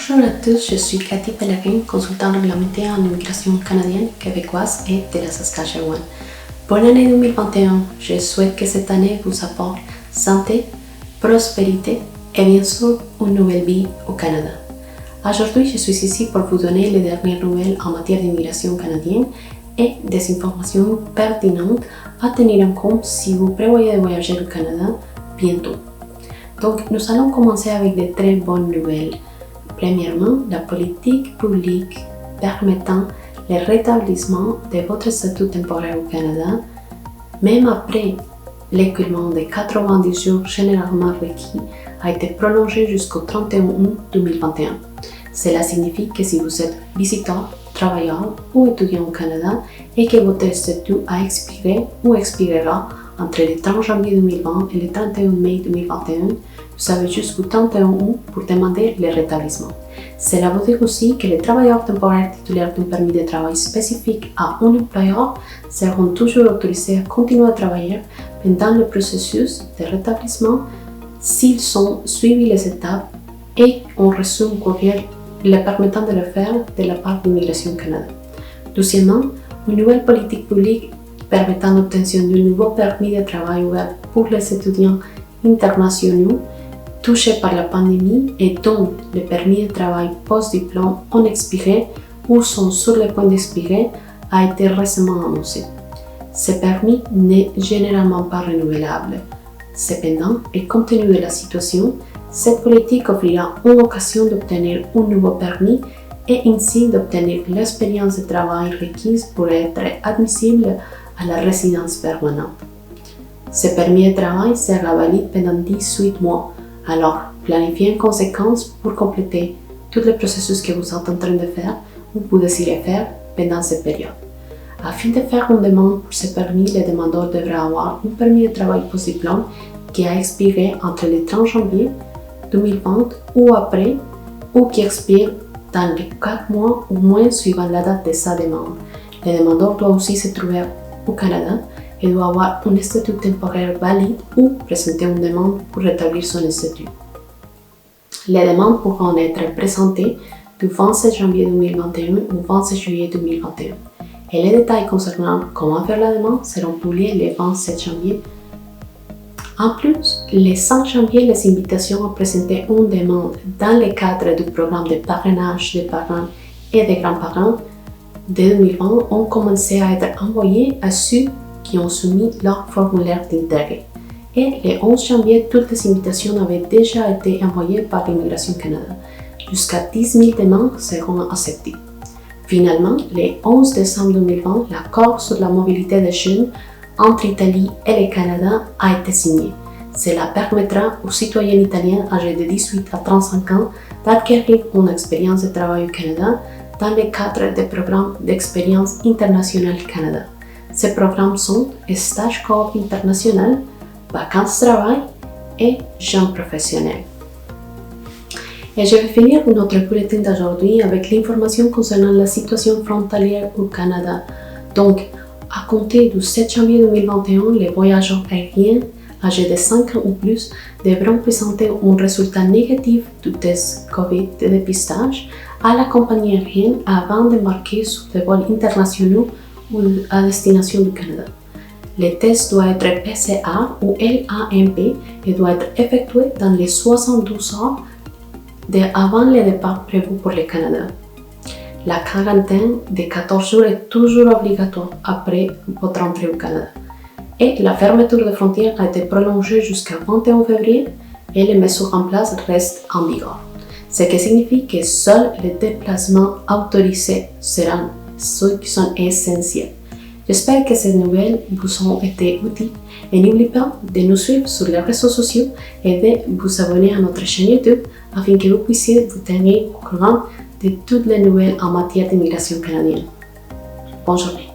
Bonjour à tous, je suis Cathy Pellerin, consultante réglementaire en immigration canadienne, québécoise et de la Saskatchewan. Pour l'année 2021, je souhaite que cette année vous apporte santé, prospérité et bien sûr une nouvelle vie au Canada. Aujourd'hui, je suis ici pour vous donner les dernières nouvelles en matière d'immigration canadienne et des informations pertinentes à tenir en compte si vous prévoyez de voyager au Canada bientôt. Donc, nous allons commencer avec de très bonnes nouvelles. Premièrement, la politique publique permettant le rétablissement de votre statut temporaire au Canada, même après l'écoulement de 90 jours généralement requis, a été prolongée jusqu'au 31 août 2021. Cela signifie que si vous êtes visiteur, travailleur ou étudiant au Canada et que votre statut a expiré ou expirera entre le 30 janvier 2020 et le 31 mai 2021, vous avez jusqu'au 31 août pour demander le rétablissement. Cela veut dire aussi que les travailleurs temporaires titulaires d'un permis de travail spécifique à un employeur seront toujours autorisés à continuer à travailler pendant le processus de rétablissement s'ils ont suivi les étapes et ont reçu un courriel les permettant de le faire de la part d'Immigration Canada. Deuxièmement, une nouvelle politique publique permettant l'obtention d'un nouveau permis de travail ouvert pour les étudiants internationaux touchés par la pandémie et dont les permis de travail post-diplôme ont expiré ou sont sur le point d'expirer a été récemment annoncé. Ce permis n'est généralement pas renouvelable. Cependant, et compte tenu de la situation, cette politique offrira une occasion d'obtenir un nouveau permis et ainsi d'obtenir l'expérience de travail requise pour être admissible à la résidence permanente. Ce permis de travail sera valide pendant 18 mois. Alors, planifiez en conséquence pour compléter tout le processus que vous êtes en train de faire ou vous désirez faire pendant cette période. Afin de faire une demande pour ce permis, le demandeur devra avoir un permis de travail post-diplôme qui a expiré entre le 30 janvier 2020 ou après, ou qui expire dans les 4 mois ou moins suivant la date de sa demande. Le demandeur doit aussi se trouver au Canada et doit avoir un statut temporaire valide ou présenter une demande pour rétablir son statut. Les demandes pourront être présentées du 27 janvier 2021 au 27 juillet 2021 et les détails concernant comment faire la demande seront publiés le 27 janvier. En plus, le 5 janvier, les invitations à présenter une demande dans le cadre du programme de parrainage des parents et des grands-parents de 2020 ont commencé à être envoyées à ceux qui ont soumis leur formulaire d'intérêt. Et le 11 janvier, toutes les invitations avaient déjà été envoyées par l'Immigration Canada. Jusqu'à 10 000 demandes seront acceptées. Finalement, le 11 décembre 2020, l'accord sur la mobilité des jeunes entre l'Italie et le Canada a été signé. Cela permettra aux citoyens italiens âgés de 18 à 35 ans d'acquérir une expérience de travail au Canada dans le cadre des programmes d'expérience internationale Canada. Ces programmes sont Stage Coop International, Vacances Travail et Jeunes Professionnels. Et je vais finir notre bulletin d'aujourd'hui avec l'information concernant la situation frontalière au Canada. Donc, à compter du 7 janvier 2021, les voyageurs aériens âgés de 5 ans ou plus devront présenter un résultat négatif du test COVID de dépistage à la compagnie aérienne avant d'embarquer sur des vols internationaux ou à destination du Canada. Le test doit être PCR ou LAMP et doit être effectué dans les 72 heures avant le départ prévu pour le Canada. La quarantaine de 14 jours est toujours obligatoire après votre entrée au Canada. Et la fermeture des frontières a été prolongée jusqu'au 21 février et les mesures en place restent en vigueur. Ce qui signifie que seuls les déplacements autorisés seront ceux qui sont essentiels. J'espère que ces nouvelles vous ont été utiles et n'oubliez pas de nous suivre sur les réseaux sociaux et de vous abonner à notre chaîne YouTube afin que vous puissiez vous tenir au courant de toutes les nouvelles en matière d'immigration canadienne. Bonne journée.